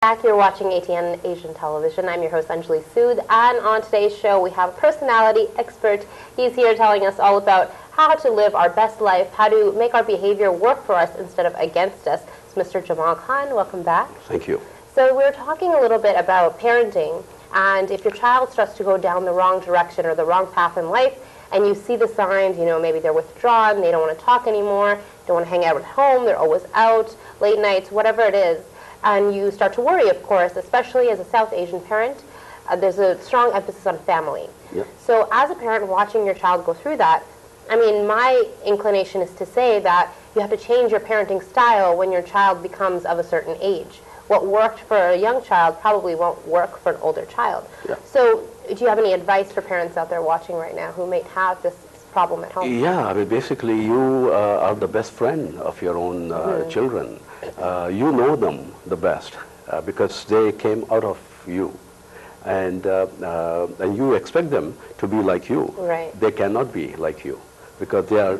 Back, you're watching ATN Asian Television. I'm your host, Anjali Sood, and on today's show we have a personality expert. He's here telling us all about how to live our best life, how to make our behavior work for us instead of against us. It's Mr. Jamal Khan. Welcome back. Thank you. So we were talking a little bit about parenting, and if your child starts to go down the wrong direction or the wrong path in life, and you see the signs, you know, maybe they're withdrawn, they don't want to talk anymore, don't want to hang out at home, they're always out, late nights, whatever it is, and you start to worry, of course, especially as a South Asian parent. There's a strong emphasis on family. Yep. So as a parent watching your child go through that, I mean, my inclination is to say that you have to change your parenting style when your child becomes of a certain age. What worked for a young child probably won't work for an older child. Yep. So do you have any advice for parents out there watching right now who might have this problem at home? Yeah, I mean, basically you are the best friend of your own children. You know them the best because they came out of you, and you expect them to be like you. Right. They cannot be like you because they are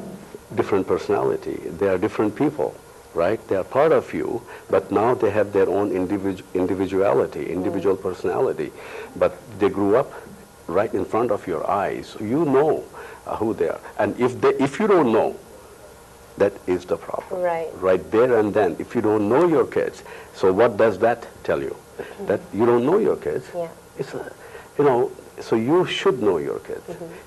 different personality. They are different people, right? They are part of you, but now they have their own individuality, individual personality. But they grew up right in front of your eyes. You know who they are, and if you don't know, that is the problem. Right there and then. If you don't know your kids, so what does that tell you? That you don't know your kids. Yeah. It's so you should know your kids.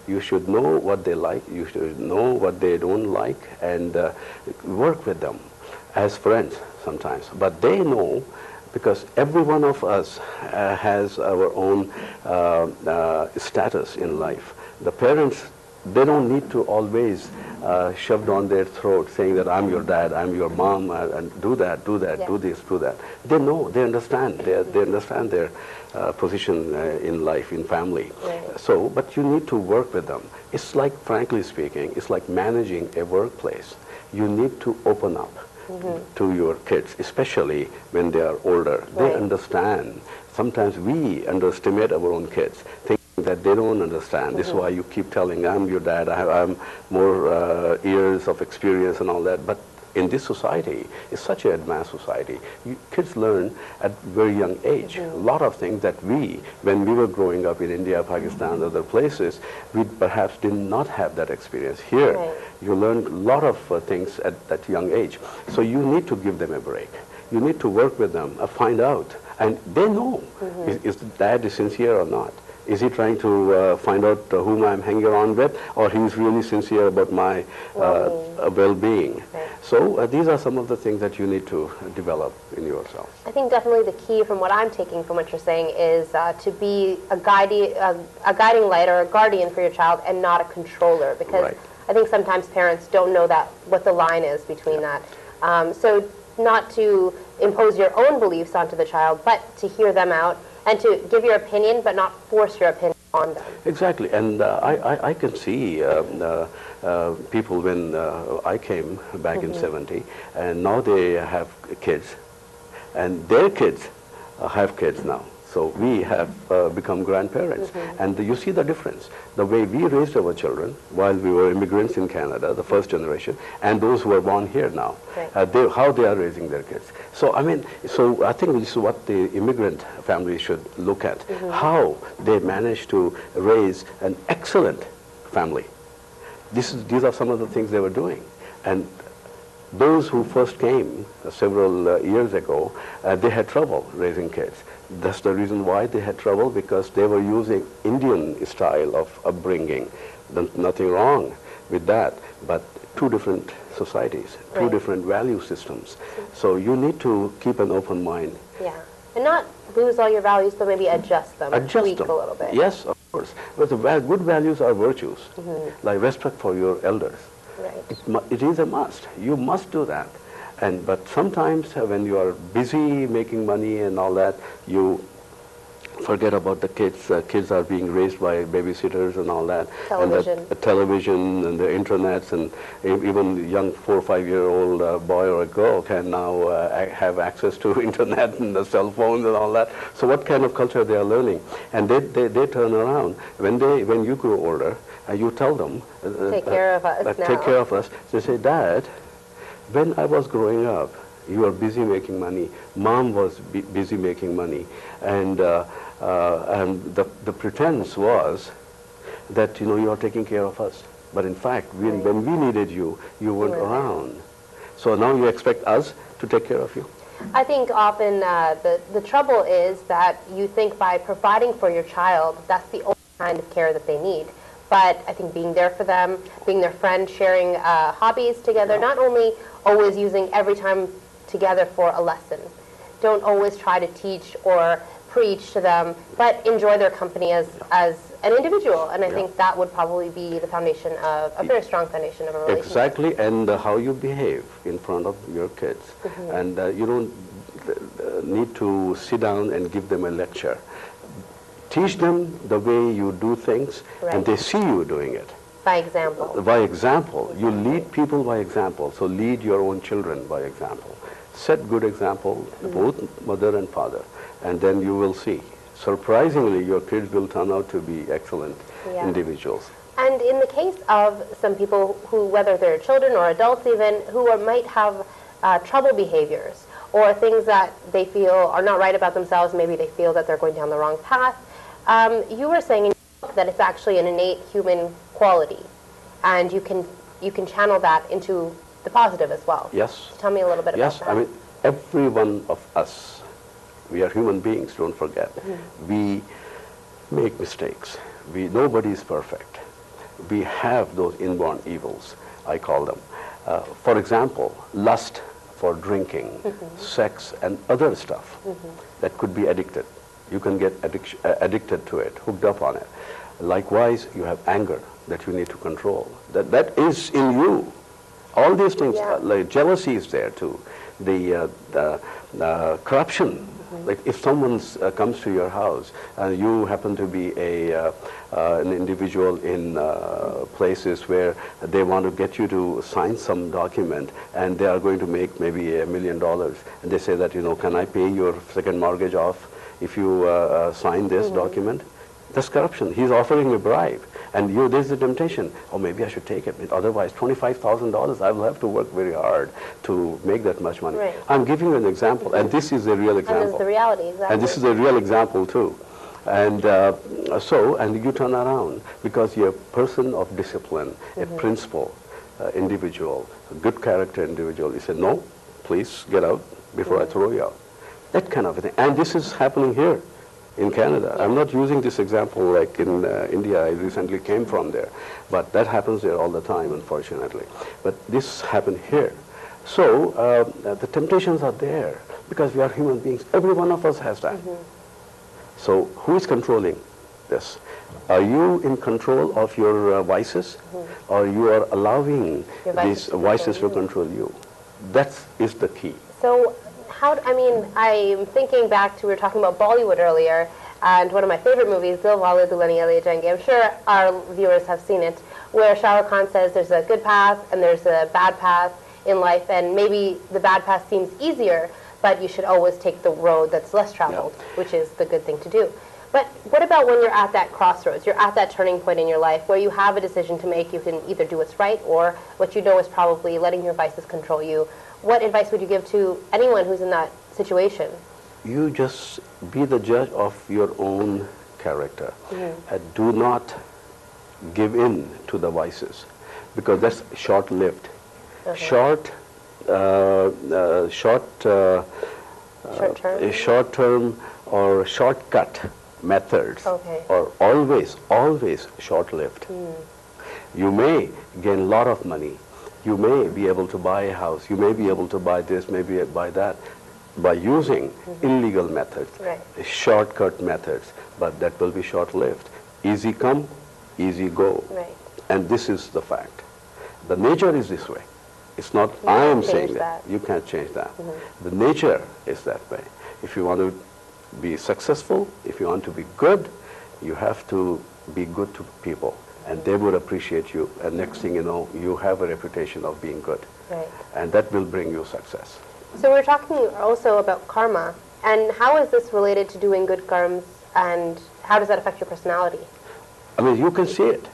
You should know what they like. You should know what they don't like, and work with them as friends sometimes. But they know, because every one of us has our own status in life. The parents, they don't need to always shove down their throat saying that I'm your dad, I'm your mom, and do that, Yeah. do this, do that. They know, they understand, they understand their position in life, in family. Right. So, but you need to work with them. It's like, frankly speaking, it's like managing a workplace. You need to open up to your kids, especially when they are older. They Right. understand. Sometimes we underestimate our own kids, that they don't understand. This is why you keep telling, I'm your dad, I'm more years of experience and all that. But in this society, it's such an advanced society. Kids learn at very young age. A lot of things that when we were growing up in India, Pakistan, other places, we perhaps did not have that experience. Here, Right. you learn a lot of things at that young age. So you need to give them a break. You need to work with them, find out. And they know, is dad sincere or not? Is he trying to find out whom I'm hanging around with, or he's really sincere about my well-being? Right. So these are some of the things that you need to develop in yourself. I think definitely the key from what I'm taking from what you're saying is to be a guiding light or a guardian for your child and not a controller, because Right. I think sometimes parents don't know what the line is between that. So not to impose your own beliefs onto the child, but to hear them out and to give your opinion, but not force your opinion on them. Exactly, and I can see people when I came back in 70, and now they have kids, and their kids have kids now. So we have become grandparents, and you see the difference. The way we raised our children while we were immigrants in Canada, the first generation, and those who are born here now, Right. how they are raising their kids. So I mean, so I think this is what the immigrant families should look at, how they manage to raise an excellent family. These are some of the things they were doing. And those who first came several years ago, they had trouble raising kids. That's the reason why they had trouble, because they were using Indian style of upbringing. Nothing wrong with that, but two different societies, two Right. different value systems. So you need to keep an open mind. Yeah, and not lose all your values, but maybe adjust them, Adjust tweak them. a little bit. Yes, of course. But the good values are virtues, like respect for your elders. Right. It is a must. You must do that. But sometimes when you are busy making money and all that, you forget about the kids. Kids are being raised by babysitters and all that. Television. And the television and the internets, and even young 4 or 5 year old boy or a girl can now have access to internet and the cell phones and all that. So what kind of culture they are learning? And they turn around. When you grow older, you tell them, take care of us now. Take care of us. They say, Dad, when I was growing up, You are busy making money. Mom was busy making money. And the pretense was that, you are taking care of us. But in fact, when we needed you, you weren't around. So now you expect us to take care of you? I think often the trouble is that you think by providing for your child, that's the only kind of care that they need. But I think being there for them, being their friend, sharing hobbies together, not only always using every time together for a lesson. Don't always try to teach or preach to them, but enjoy their company as an individual. And I think that would probably be the foundation of a very strong foundation of a relationship. Exactly, and how you behave in front of your kids. And you don't need to sit down and give them a lecture. Teach them the way you do things, and they see you doing it. By example. By example. You lead people by example. So lead your own children by example. Set good example, both mother and father, and then you will see. Surprisingly, your kids will turn out to be excellent individuals. And in the case of some people who, whether they're children or adults even, who might have trouble behaviors or things that they feel are not right about themselves, maybe they feel that they're going down the wrong path, you were saying in your book that it's actually an innate human quality, and you can channel that into the positive as well. Yes. So tell me a little bit about that. Yes, I mean, every one of us, we are human beings, don't forget. We make mistakes. Nobody is perfect. We have those inborn evils, I call them. For example, lust for drinking, sex, and other stuff that could be addicted. You can get addicted to it, hooked up on it. Likewise, you have anger that you need to control. That is in you. All these things, like jealousy is there too. The corruption. Like if someone comes to your house and you happen to be an individual in places where they want to get you to sign some document, and they are going to make maybe $1 million, and they say that, can I pay your second mortgage off if you sign this document? That's corruption. He's offering a bribe. And there's the temptation, maybe I should take it. Otherwise, $25,000, I will have to work very hard to make that much money. Right. I'm giving you an example, and this is a real example. And this is the reality, exactly. And this is a real example, too. And and you turn around because you're a person of discipline, a principle individual, a good character individual. You say, no, please get out before I throw you out. That kind of a thing. And this is happening here in Canada. I'm not using this example like in India. I recently came from there. But that happens there all the time, unfortunately. But this happened here. So the temptations are there because we are human beings. Every one of us has that. So who is controlling this? Are you in control of your vices, or you are allowing these vices to control you? That is the key. So I'm thinking back to, we were talking about Bollywood earlier, and one of my favorite movies, Dil Wale Dulhaniya Le Jayenge. I'm sure our viewers have seen it, where Shah Rukh Khan says there's a good path and there's a bad path in life, and maybe the bad path seems easier, but you should always take the road that's less traveled, which is the good thing to do. But what about when you're at that crossroads, you're at that turning point in your life where you have a decision to make? You can either do what's right, or what you know is probably letting your vices control you. What advice would you give to anyone who's in that situation? You just be the judge of your own character. Do not give in to the vices, because that's short-lived. Short-term or shortcut methods are always short-lived. You may gain a lot of money. You may be able to buy a house. You may be able to buy this, maybe buy that, by using illegal methods, shortcut methods, but that will be short-lived. Easy come, easy go. And this is the fact. The nature is this way. It's not I am saying that. You can't change that. The nature is that way. If you want to be successful, if you want to be good, you have to be good to people, and they would appreciate you, and next thing you know, you have a reputation of being good. And that will bring you success. So we're talking also about karma, and how is this related to doing good karmas, and how does that affect your personality? I mean, you can see it.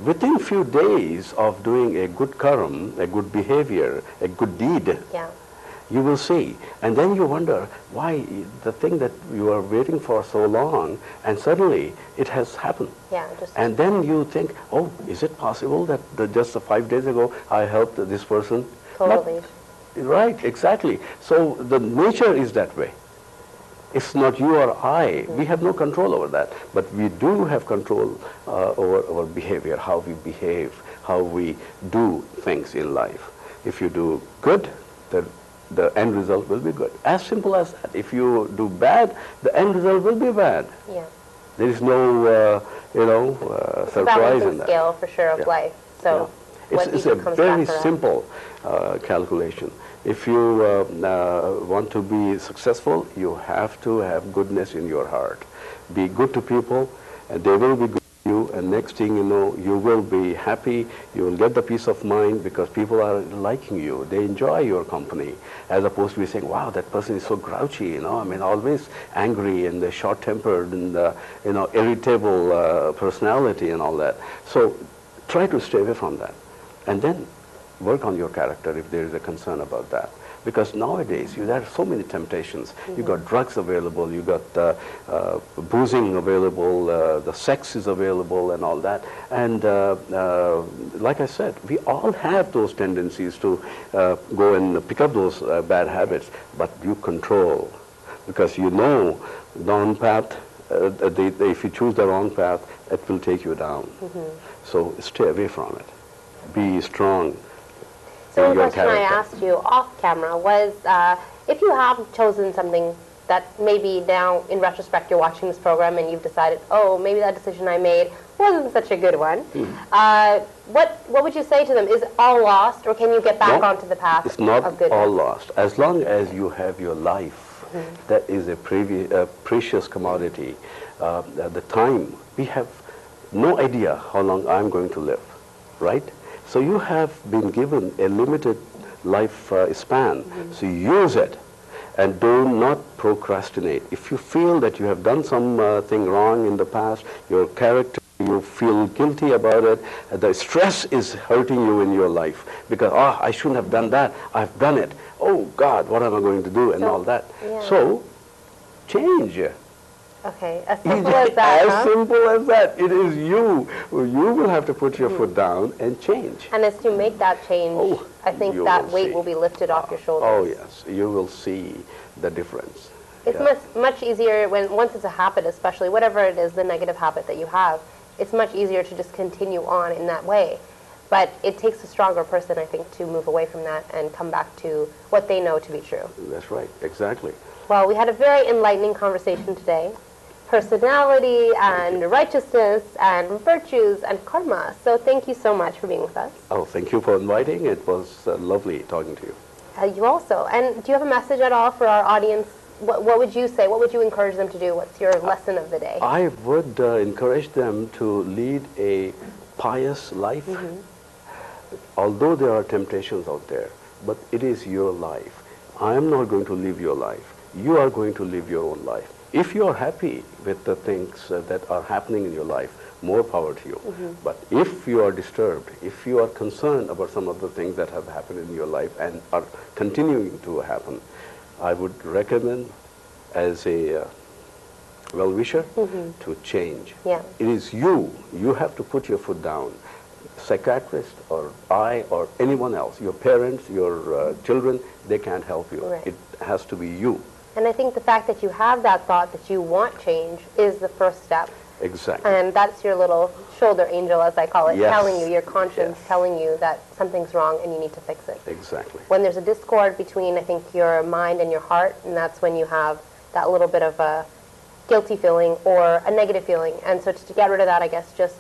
Within a few days of doing a good karma, a good behavior, a good deed, You will see. And then you wonder why the thing that you are waiting for so long, and suddenly it has happened. Yeah, and then you think, oh, is it possible that just 5 days ago I helped this person? Totally. Right, exactly. So the nature is that way. It's not you or I. We have no control over that. But we do have control over our behavior, how we behave, how we do things in life. If you do good, the end result will be good. As simple as that. If you do bad, the end result will be bad. Yeah. There is no, surprise in that. Scale for sure of life. So it's a very simple calculation. If you want to be successful, you have to have goodness in your heart. Be good to people, and they will be good to you, and next thing you know, you will be happy, you will get the peace of mind because people are liking you. They enjoy your company, as opposed to be saying, wow, that person is so grouchy, always angry and short-tempered and, irritable personality and all that. So try to stay away from that. And then work on your character if there is a concern about that. Because nowadays, there are so many temptations. You got drugs available, you got boozing available, the sex is available and all that. And like I said, we all have those tendencies to go and pick up those bad habits, but you control. Because you know the wrong path, if you choose the wrong path, it will take you down. So stay away from it. Be strong. So one question I asked you off camera was, if you have chosen something that maybe now, in retrospect, you're watching this program and you've decided, oh, maybe that decision I made wasn't such a good one, what would you say to them? Is it all lost, or can you get back onto the path of goodness? It's not all lost. As long as you have your life, that is a precious commodity. The time, we have no idea how long I'm going to live, right? So you have been given a limited life span, so use it and do not procrastinate. If you feel that you have done something wrong in the past, your character, you feel guilty about it, the stress is hurting you in your life because, I shouldn't have done that, I've done it, oh God, what am I going to do and all that. Yeah. So change. Okay, as simple as that, As simple as that. It is you. You will have to put your foot down and change. And as you make that change, I think that weight will be lifted off your shoulders. Oh, yes. You will see the difference. It's much easier once it's a habit, especially, whatever it is, the negative habit that you have, it's much easier to just continue on in that way. But it takes a stronger person, I think, to move away from that and come back to what they know to be true. That's right. Exactly. Well, we had a very enlightening conversation today. Personality and righteousness and virtues and karma. So thank you so much for being with us. Oh, thank you for inviting. It was lovely talking to you. You also. And do you have a message at all for our audience? What would you say? What would you encourage them to do? What's your lesson of the day? I would encourage them to lead a pious life. Although there are temptations out there, but it is your life. I am not going to live your life. You are going to live your own life. If you are happy with the things that are happening in your life, more power to you. But if you are disturbed, if you are concerned about some of the things that have happened in your life and are continuing to happen, I would recommend as a well-wisher to change. Yeah. It is you. You have to put your foot down. Psychiatrist or I or anyone else, your parents, your children, they can't help you. Right. It has to be you. And I think the fact that you have that thought that you want change is the first step. Exactly. And that's your little shoulder angel, as I call it, Yes. telling you, your conscience telling you that something's wrong and you need to fix it. Exactly. When there's a discord between, I think, your mind and your heart, and that's when you have that little bit of a guilty feeling or a negative feeling. And so to get rid of that, I guess, just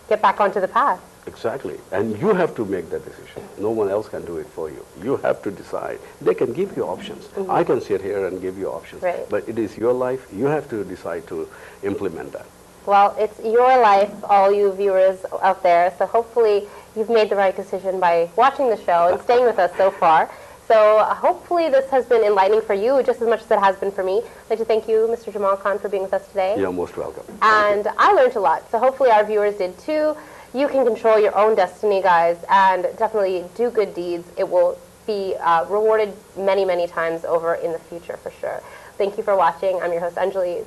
get back onto the path. Exactly. And you have to make that decision. No one else can do it for you. You have to decide. They can give you options. I can sit here and give you options. Right. But it is your life. You have to decide to implement that. Well, it's your life, all you viewers out there. So hopefully you've made the right decision by watching the show and staying with us so far. So hopefully this has been enlightening for you just as much as it has been for me. I'd like to thank you, Mr. Jamal Khan, for being with us today. You're most welcome. And I learned a lot. So hopefully our viewers did too. You can control your own destiny, guys, and definitely do good deeds. It will be rewarded many, many times over in the future for sure. Thank you for watching. I'm your host, Anjali.